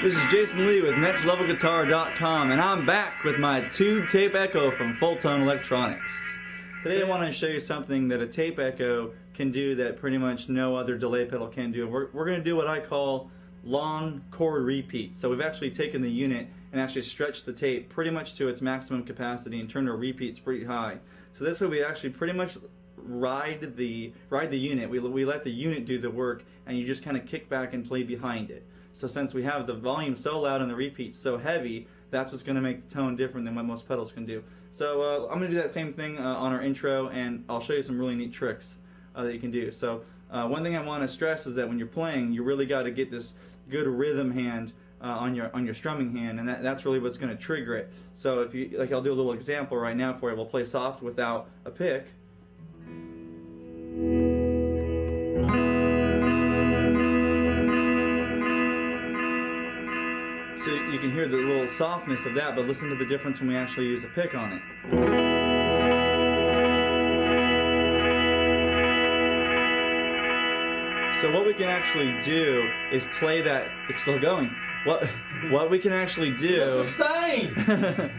This is Jason Lee with NextLevelGuitar.com, and I'm back with my tube tape echo from Fulltone Electronics. Today I want to show you something that a tape echo can do that pretty much no other delay pedal can do. We're going to do what I call long chord repeats. So we've actually taken the unit and actually stretched the tape pretty much to its maximum capacity and turned our repeats pretty high. So this way we actually pretty much ride the unit. We let the unit do the work, and you just kind of kick back and play behind it. So since we have the volume so loud and the repeats so heavy, that's what's going to make the tone different than what most pedals can do. So I'm going to do that same thing on our intro, and I'll show you some really neat tricks that you can do. So one thing I want to stress is that when you're playing, you really got to get this good rhythm hand on your strumming hand, and that's really what's going to trigger it. So if you like, I'll do a little example right now for you. We'll play soft without a pick. So you can hear the little softness of that, but listen to the difference when we actually use a pick on it. So what we can actually do is play that. It's still going. What we can actually do. The sustain.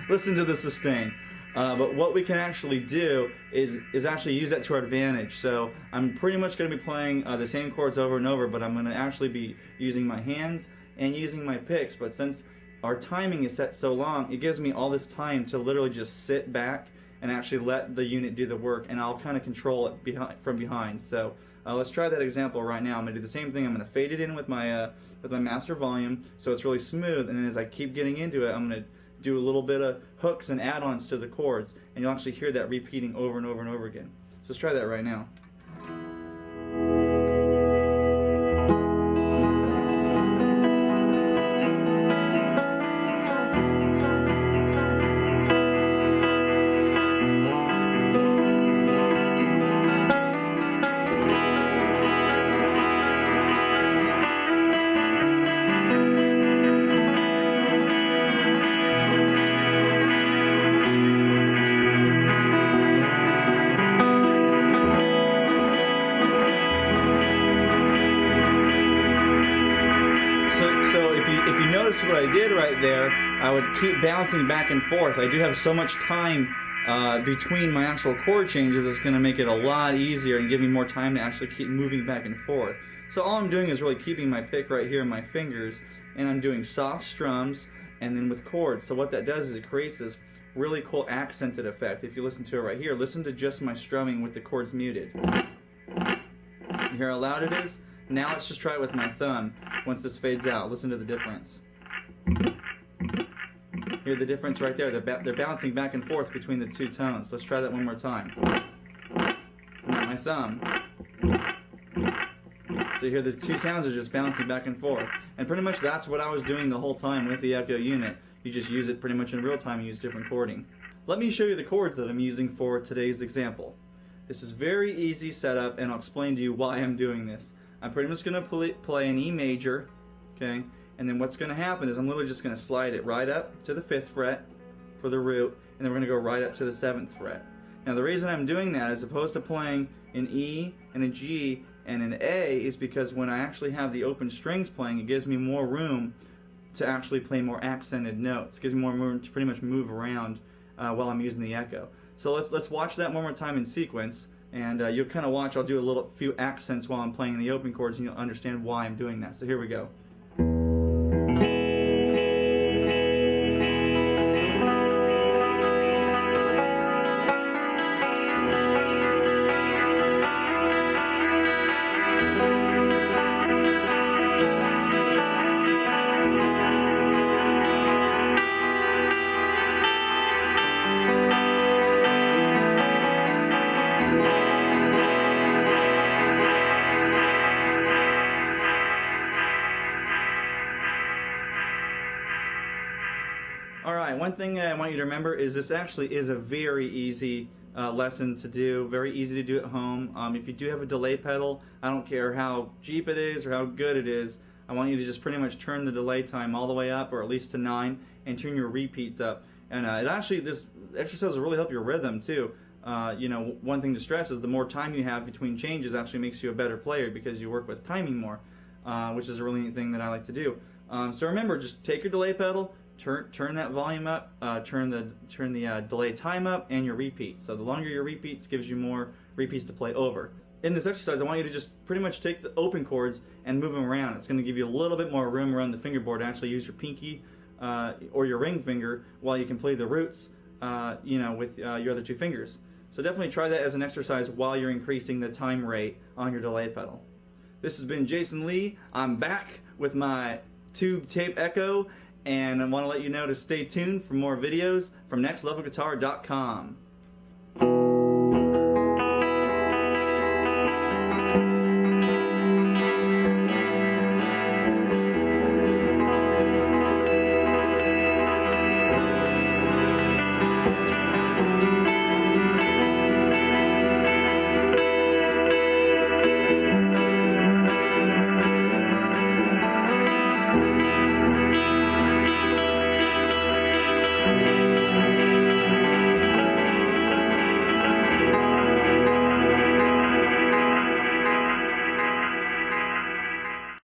Listen to the sustain. But what we can actually do is actually use that to our advantage. So I'm pretty much going to be playing the same chords over and over, but I'm going to actually be using my hands and using my picks. But since our timing is set so long, it gives me all this time to literally just sit back and actually let the unit do the work, and I'll kind of control it from behind. So let's try that example right now. I'm going to do the same thing. I'm going to fade it in with my master volume so it's really smooth, and then as I keep getting into it, I'm going to do a little bit of hooks and add-ons to the chords, and you'll actually hear that repeating over and over and over again. So let's try that right now. So if you notice what I did right there, I would keep bouncing back and forth. I do have so much time between my actual chord changes, it's going to make it a lot easier and give me more time to actually keep moving back and forth. So all I'm doing is really keeping my pick right here in my fingers, and I'm doing soft strums and then with chords. So what that does is it creates this really cool accented effect. If you listen to it right here, listen to just my strumming with the chords muted. You hear how loud it is? Now let's just try it with my thumb. Once this fades out, listen to the difference. Hear the difference right there. They're bouncing back and forth between the two tones. Let's try that one more time. Now my thumb. So you hear the two sounds are just bouncing back and forth. And pretty much that's what I was doing the whole time with the Echo unit. You just use it pretty much in real time and use different chording. Let me show you the chords that I'm using for today's example. This is very easy setup, and I'll explain to you why I'm doing this. I'm pretty much going to play an E major, okay, and then what's going to happen is I'm literally just going to slide it right up to the 5th fret for the root, and then we're going to go right up to the 7th fret. Now the reason I'm doing that as opposed to playing an E and a G and an A is because when I actually have the open strings playing, it gives me more room to actually play more accented notes. It gives me more room to pretty much move around while I'm using the echo. So let's watch that one more time in sequence. And you'll kind of watch, I'll do a few accents while I'm playing the open chords, and you'll understand why I'm doing that. So here we go. Alright, one thing I want you to remember is this actually is a very easy lesson to do, very easy to do at home. If you do have a delay pedal, I don't care how cheap it is or how good it is, I want you to just pretty much turn the delay time all the way up, or at least to 9, and turn your repeats up. And this exercise will really help your rhythm too. You know, one thing to stress is the more time you have between changes actually makes you a better player because you work with timing more, which is a really neat thing that I like to do. So remember, just take your delay pedal, turn that volume up, turn the delay time up, and your repeat. So the longer your repeats gives you more repeats to play over. In this exercise, I want you to just pretty much take the open chords and move them around. It's going to give you a little bit more room around the fingerboard to actually use your pinky or your ring finger while you can play the roots, with your other two fingers. So definitely try that as an exercise while you're increasing the time rate on your delay pedal. This has been Jason Lee. I'm back with my Tube Tape Echo, and I want to let you know to stay tuned for more videos from nextlevelguitar.com.